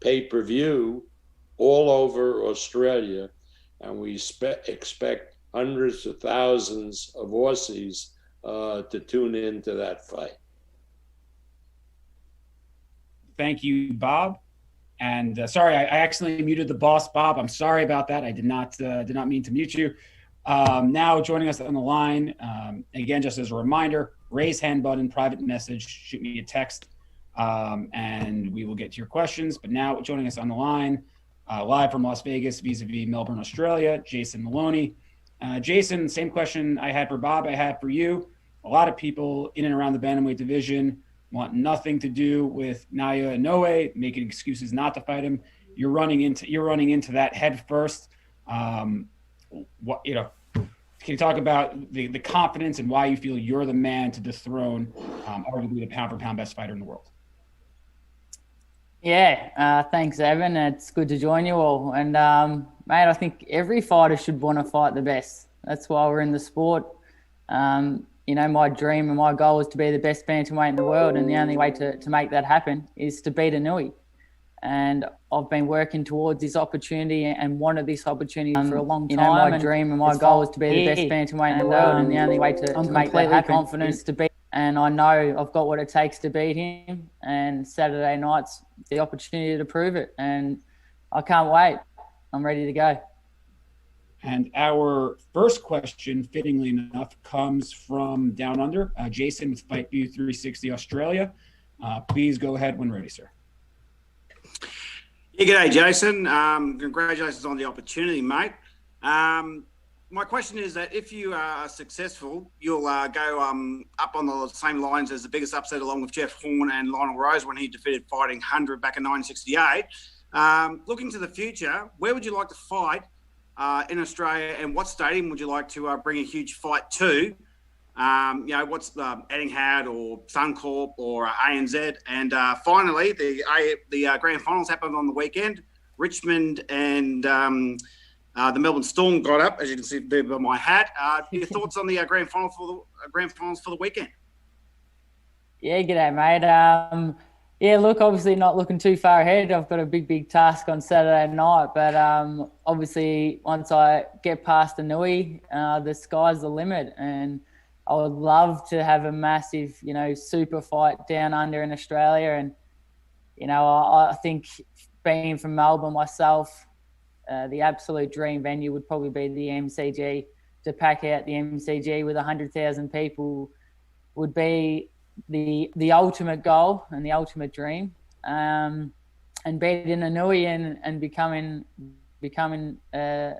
pay-per-view all over Australia, and we expect hundreds of thousands of Aussies to tune into that fight. Thank you, Bob. And sorry, I accidentally muted the boss, Bob. I'm sorry about that. I did not mean to mute you. Now joining us on the line, again, just as a reminder, raise hand button, private message, shoot me a text, and we will get to your questions. But now joining us on the line, live from Las Vegas, vis-a-vis Melbourne, Australia, Jason Moloney. Jason, same question I had for Bob, I had for you. A lot of people in and around the bantamweight division want nothing to do with Naoya Inoue, making excuses not to fight him. You're running into that head first. Can you talk about the confidence and why you feel you're the man to dethrone arguably the pound for pound best fighter in the world? Yeah, thanks, Evan. It's good to join you all. And mate, I think every fighter should want to fight the best. That's why we're in the sport. My dream and my goal is to be the best bantamweight in the world, and the only way to make that happen is to beat Inoue. And I've been working towards this opportunity and wanted this opportunity for a long time. My dream and my goal is to be the best bantamweight in the world, and the only way to make that happen is to beat. And I know I've got what it takes to beat him. And Saturday night's the opportunity to prove it, and I can't wait. I'm ready to go. And our first question, fittingly enough, comes from Down Under, Jason with Fight View 360 Australia. Please go ahead when ready, sir. Yeah, g'day, Jason. Congratulations on the opportunity, mate. My question is that if you are successful, you'll go up on the same lines as the biggest upset, along with Jeff Horn and Lionel Rose when he defeated Fighting 100 back in 1968. Looking to the future, where would you like to fight in Australia, and what stadium would you like to bring a huge fight to? What's Etihad or Suncorp or ANZ? And finally, the grand finals happened on the weekend. Richmond and the Melbourne Storm got up, as you can see there by my hat. Your thoughts on the grand finals for the weekend? Yeah, g'day, mate. Yeah, look, obviously not looking too far ahead. I've got a big task on Saturday night, but obviously once I get past Inoue, the sky's the limit, and I would love to have a massive, super fight down under in Australia. And, I think being from Melbourne myself, the absolute dream venue would probably be the MCG. To pack out the MCG with 100,000 people would be the ultimate goal and the ultimate dream, and beating Inoue and becoming a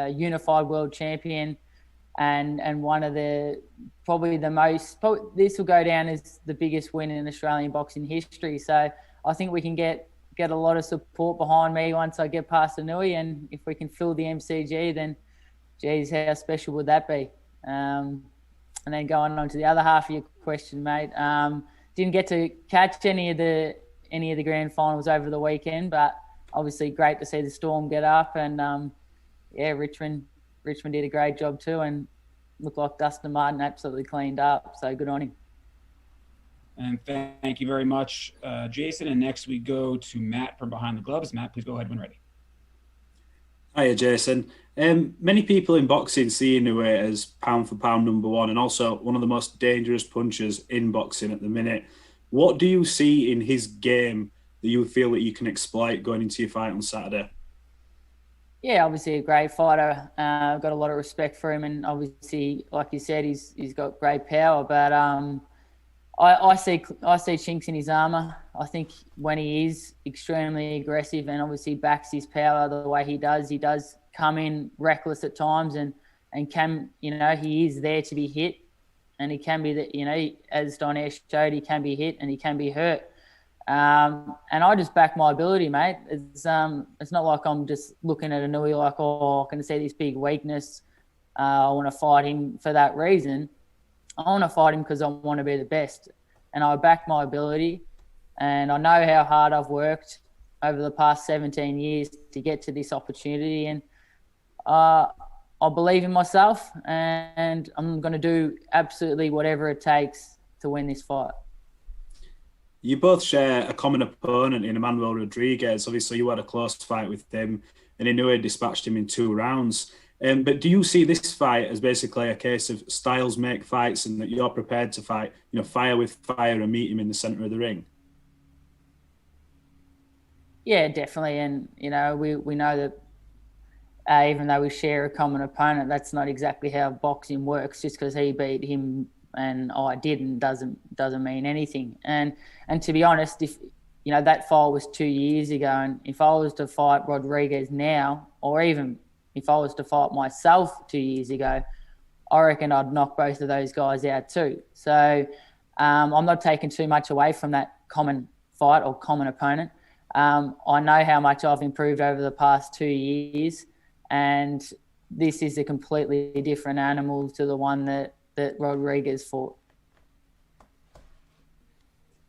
unified world champion, and one of this will go down as the biggest win in Australian boxing history. So I think we can get a lot of support behind me once I get past Inoue, and if we can fill the MCG, then geez, how special would that be? And then going on to the other half of your question, mate, didn't get to catch any of the grand finals over the weekend, but obviously great to see the Storm get up, and Richmond did a great job too, and looked like Dustin Martin absolutely cleaned up, so good on him. And thank you very much, Jason. And next we go to Matt from Behind the Gloves. Matt, please go ahead when ready. Hiya, Jason. Many people in boxing see Inoue as pound for pound number one, and also one of the most dangerous punchers in boxing at the minute. What do you see in his game that you feel that you can exploit going into your fight on Saturday? Yeah, obviously a great fighter. I've got a lot of respect for him, and obviously, like you said, he's got great power. But I see chinks in his armour. I think when he is extremely aggressive and obviously backs his power the way he does come in reckless at times, and can, he is there to be hit, and he can be as Donesh showed, he can be hit and he can be hurt. And I just back my ability, mate. It's not like I'm just looking at Inoue like, I can see this big weakness. I want to fight him for that reason. I want to fight him because I want to be the best, and I back my ability, and I know how hard I've worked over the past 17 years to get to this opportunity, and I believe in myself, and I'm going to do absolutely whatever it takes to win this fight. you both share a common opponent in Emmanuel Rodriguez. Obviously, you had a close fight with him, and Inoue dispatched him in 2 rounds. But do you see this fight as basically a case of styles make fights, and that you're prepared to fight, fire with fire and meet him in the center of the ring? Yeah, definitely. And, we know that even though we share a common opponent, that's not exactly how boxing works. Just because he beat him and I didn't doesn't mean anything. And to be honest, if that fight was 2 years ago, and if I was to fight Rodriguez now, or even if I was to fight myself 2 years ago, I reckon I'd knock both of those guys out too. So I'm not taking too much away from that common fight or common opponent. I know how much I've improved over the past 2 years, and this is a completely different animal to the one that Rodriguez fought.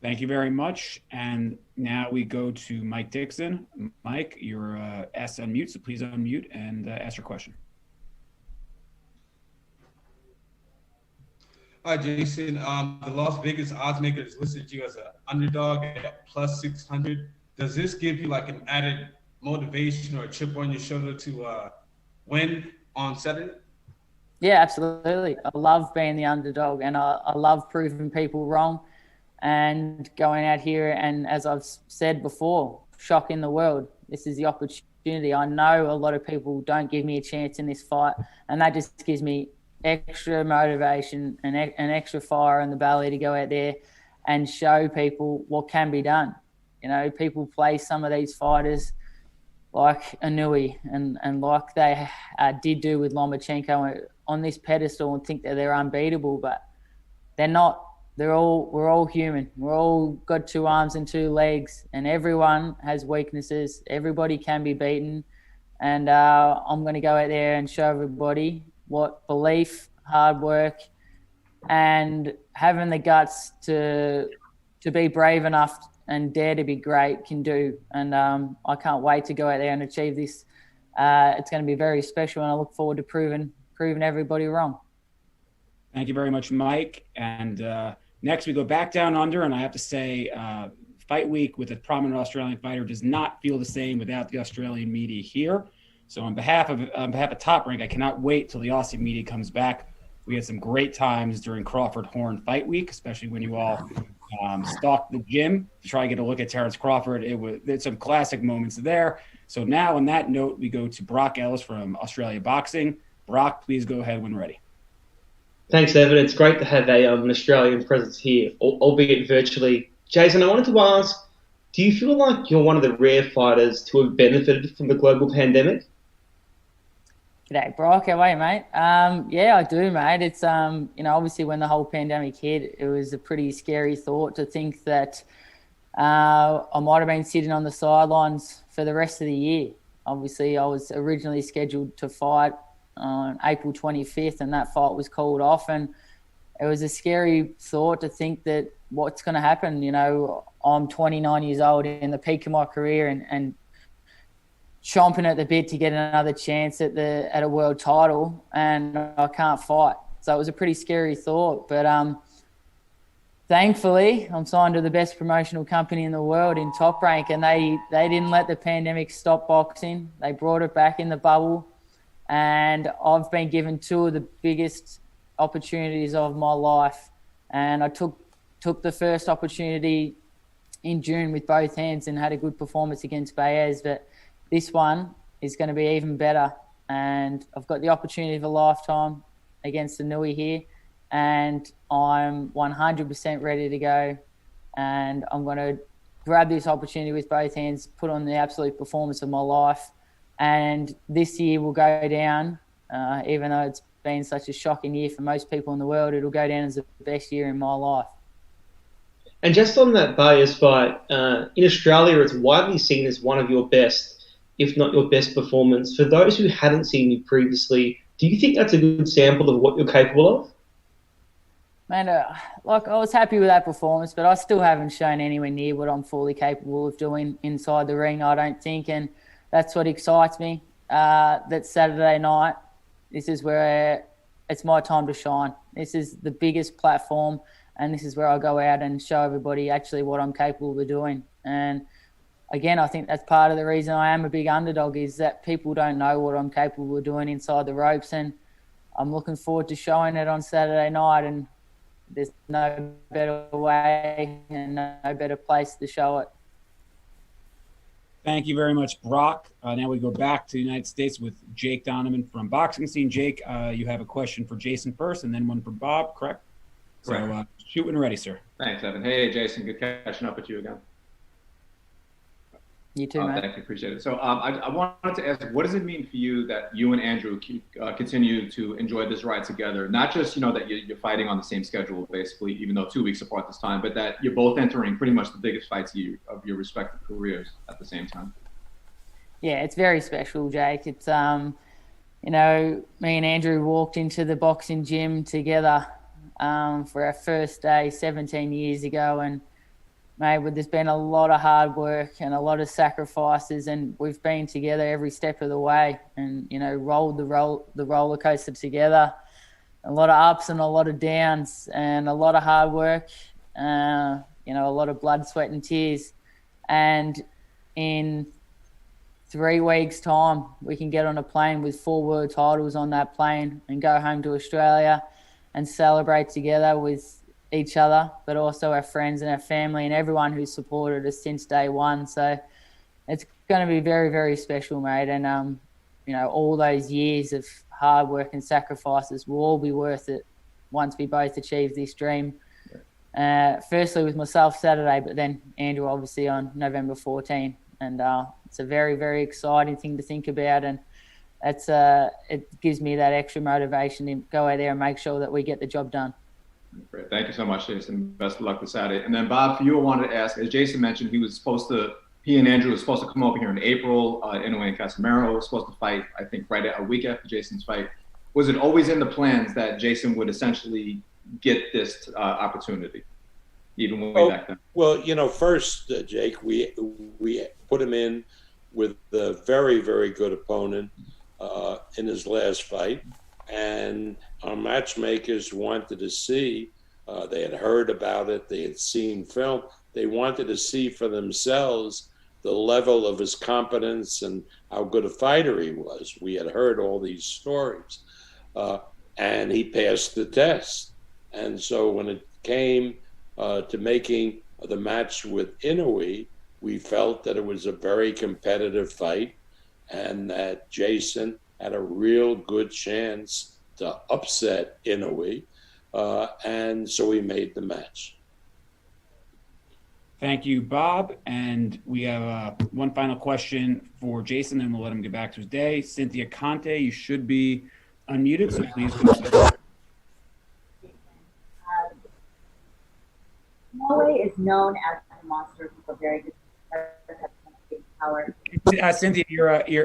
Thank you very much. And now we go to Mike Dixon. Mike, you're asked to unmute, so please unmute and ask your question. Hi, Jason. The Las Vegas odds makers listed you as an underdog at plus 600. Does this give you like an added motivation or a chip on your shoulder to win on Saturday? Yeah, absolutely. I love being the underdog, and I love proving people wrong and going out here and, as I've said before, shocking the world. This is the opportunity. I know a lot of people don't give me a chance in this fight, and that just gives me extra motivation and an extra fire in the belly to go out there and show people what can be done. People play some of these fighters like Inoue and like they did do with Lomachenko on this pedestal and think that they're unbeatable, but they're not. We're all human. We're all got 2 arms and 2 legs, and everyone has weaknesses. Everybody can be beaten, and I'm going to go out there and show everybody what belief, hard work, and having the guts to be brave enough and dare to be great can do. And I can't wait to go out there and achieve this. It's going to be very special, and I look forward to proving everybody wrong. Thank you very much, Mike. And next we go back down under, and I have to say fight week with a prominent Australian fighter does not feel the same without the Australian media here. So on behalf of Top Rank, I cannot wait till the Aussie media comes back. We had some great times during Crawford Horn Fight Week, especially when you all stalked the gym to try and get a look at Terrence Crawford. There's some classic moments there. So now on that note, we go to Brock Ellis from Australia Boxing. Brock, please go ahead when ready. Thanks, Evan. It's great to have an Australian presence here, albeit virtually. Jason, I wanted to ask, do you feel like you're one of the rare fighters to have benefited from the global pandemic? G'day, Brock. How are you, mate? Yeah, I do, mate. It's, obviously when the whole pandemic hit, it was a pretty scary thought to think that I might have been sitting on the sidelines for the rest of the year. Obviously, I was originally scheduled to fight on April 25th, and that fight was called off. And it was a scary thought to think that what's going to happen. I'm 29 years old in the peak of my career and chomping at the bit to get another chance at a world title, and I can't fight. So it was a pretty scary thought. But thankfully, I'm signed to the best promotional company in the world in Top Rank, and they didn't let the pandemic stop boxing. They brought it back in the bubble, and I've been given 2 of the biggest opportunities of my life. And I took the first opportunity in June with both hands and had a good performance against Baez, but this one is going to be even better, and I've got the opportunity of a lifetime against Inoue here, and I'm 100% ready to go, and I'm going to grab this opportunity with both hands, put on the absolute performance of my life, and this year will go down, even though it's been such a shocking year for most people in the world, it'll go down as the best year in my life. And just on that Baez fight, in Australia, it's widely seen as one of your best, if not your best performance. For those who hadn't seen you previously, do you think that's a good sample of what you're capable of? Man, I was happy with that performance, but I still haven't shown anywhere near what I'm fully capable of doing inside the ring, I don't think, and that's what excites me. That Saturday night, this is where it's my time to shine. This is the biggest platform, And this is where I go out and show everybody actually what I'm capable of doing. And again, I think that's part of the reason I am a big underdog, is that people don't know what I'm capable of doing inside the ropes. And I'm looking forward to showing it on Saturday night. And there's no better way and no better place to show it. Thank you very much, Brock. Now we go back to the United States with Jake Donovan from Boxing Scene. Jake, you have a question for Jason first and then one for Bob, correct? Correct. So shoot when ready, sir. Thanks, Evan. Hey, Jason, good catching up with you again. You too, man. Thank you, appreciate it. So I wanted to ask, what does it mean for you that you and Andrew continue to enjoy this ride together? Not just, that you're fighting on the same schedule, basically, even though 2 weeks apart this time, but that you're both entering pretty much the biggest fights of your respective careers at the same time. Yeah, it's very special, Jake. It's, me and Andrew walked into the boxing gym together for our first day 17 years ago, and mate, there's been a lot of hard work and a lot of sacrifices, and we've been together every step of the way, and rolled the roller coaster together. A lot of ups and a lot of downs, and a lot of hard work. A lot of blood, sweat, and tears. And in 3 weeks' time, we can get on a plane with 4 world titles on that plane and go home to Australia and celebrate together with each other, but also our friends and our family and everyone who's supported us since day one. So it's going to be very, very special, mate. And, all those years of hard work and sacrifices will all be worth it once we both achieve this dream. Firstly with myself Saturday, but then Andrew obviously on November 14. And it's a very, very exciting thing to think about. And it gives me that extra motivation to go out there and make sure that we get the job done. Great. Thank you so much, Jason. Best of luck this Saturday. And then, Bob, for you, I wanted to ask, as Jason mentioned, he and Andrew were supposed to come over here in April. Inoue and Casimiro were supposed to fight, I think, right a week after Jason's fight. Was it always in the plans that Jason would essentially get this opportunity, even way back then? Well, first, Jake, we put him in with a very, very good opponent in his last fight. And our matchmakers wanted to see, they had heard about it, they had seen film, they wanted to see for themselves the level of his competence and how good a fighter he was. We had heard all these stories, and he passed the test. And so when it came to making the match with Inoue, we felt that it was a very competitive fight and that Jason had a real good chance to upset Inoue, and so we made the match. Thank you, Bob. And we have one final question for Jason, and we'll let him get back to his day. Cynthia Conte, you should be unmuted, so please go ahead. Inoue is known as a monster with a very good power. Cynthia,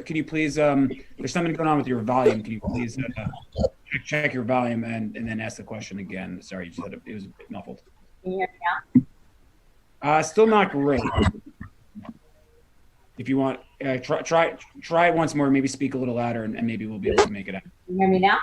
can you please, there's something going on with your volume. Can you please check your volume and then ask the question again? Sorry, you said it was a bit muffled. Can you hear me now? Still not great. If you want, try it once more, maybe speak a little louder, and maybe we'll be able to make it out. Can you hear me now?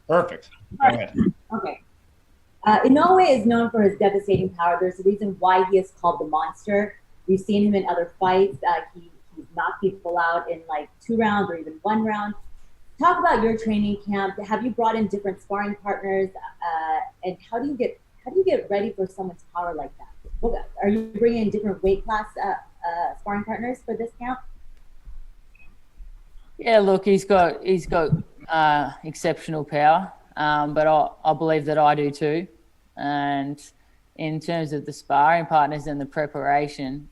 Perfect. Go ahead. Okay. Inoue is known for his devastating power. There's a reason why he is called the monster. We've seen him in other fights. He's knocked people out in like 2 rounds or even 1 round. Talk about your training camp. Have you brought in different sparring partners? And how do you get ready for someone's power like that? Are you bringing in different weight class sparring partners for this camp? Yeah, look, he's got exceptional power, but I believe that I do too. And in terms of the sparring partners and the preparation,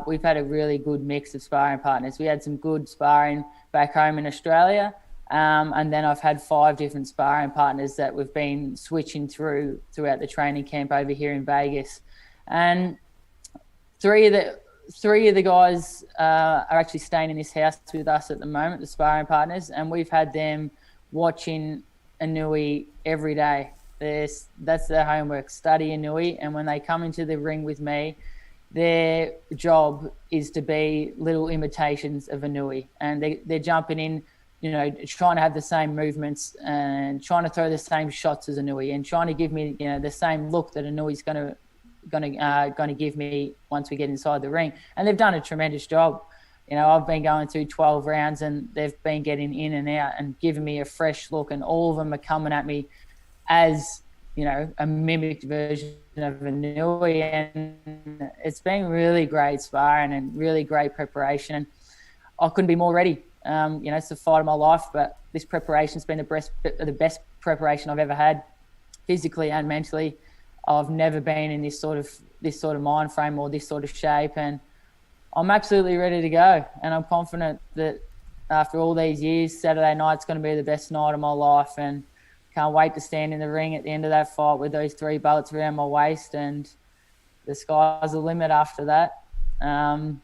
we've had a really good mix of sparring partners. We had some good sparring back home in Australia, and then I've had 5 different sparring partners that we've been switching throughout the training camp over here in Vegas. And 3 of the guys are actually staying in this house with us at the moment, the sparring partners, and we've had them watching Inoue every day. That's their homework, study Inoue, and when they come into the ring with me, their job is to be little imitations of Inoue, and they're jumping in trying to have the same movements and trying to throw the same shots as Inoue and trying to give me, the same look that Inoue's going to give me once we get inside the ring. And they've done a tremendous job. I've been going through 12 rounds and they've been getting in and out and giving me a fresh look, and all of them are coming at me as, a mimicked version of Inoue. And it's been really great sparring and really great preparation. I couldn't be more ready. It's the fight of my life, but this preparation's been the best preparation I've ever had, physically and mentally. I've never been in this sort of mind frame or this sort of shape, and I'm absolutely ready to go. And I'm confident that after all these years, Saturday night's going to be the best night of my life, and can't wait to stand in the ring at the end of that fight with those 3 bullets around my waist, and the sky's the limit after that. And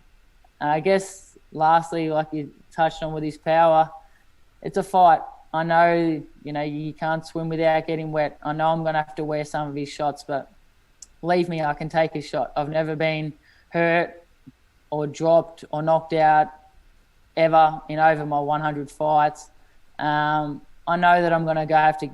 I guess lastly, like you touched on with his power, it's a fight. I know, you can't swim without getting wet. I know I'm going to have to wear some of his shots, but believe me, I can take a shot. I've never been hurt or dropped or knocked out ever in over my 100 fights. I know that I'm going to have to,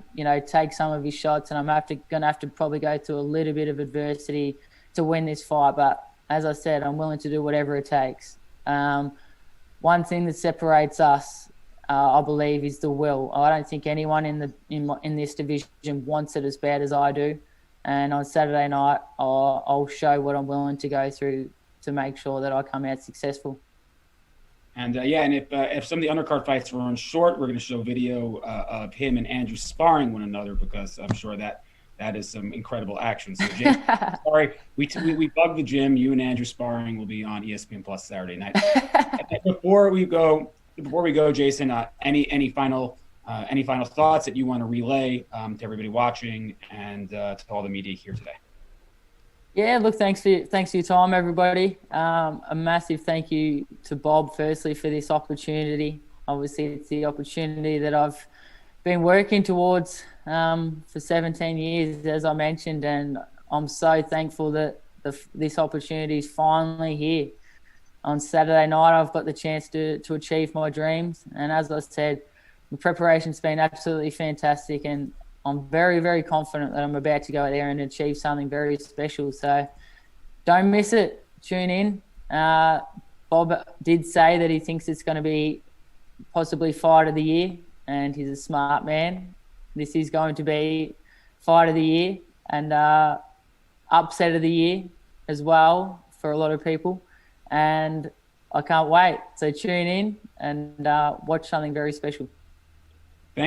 take some of his shots, and I'm going to have to probably go through a little bit of adversity to win this fight. But as I said, I'm willing to do whatever it takes. One thing that separates us, I believe, is the will. I don't think anyone in this division wants it as bad as I do. And on Saturday night, I'll show what I'm willing to go through to make sure that I come out successful. And and if some of the undercard fights run short, we're going to show video of him and Andrew sparring one another, because I'm sure that is some incredible action. So, Jason, sorry, we bugged the gym. You and Andrew sparring will be on ESPN Plus Saturday night. Before we go, Jason, any final thoughts that you want to relay to everybody watching and to all the media here today? Yeah, look, thanks for your time, everybody. A massive thank you to Bob, firstly, for this opportunity. Obviously, it's the opportunity that I've been working towards for 17 years, as I mentioned, and I'm so thankful that this opportunity is finally here. On Saturday night, I've got the chance to achieve my dreams, and as I said, the preparation's been absolutely fantastic, and I'm very, very confident that I'm about to go there and achieve something very special. So don't miss it. Tune in. Bob did say that he thinks it's going to be possibly fight of the year, and he's a smart man. This is going to be fight of the year and upset of the year as well for a lot of people. And I can't wait. So tune in and watch something very special.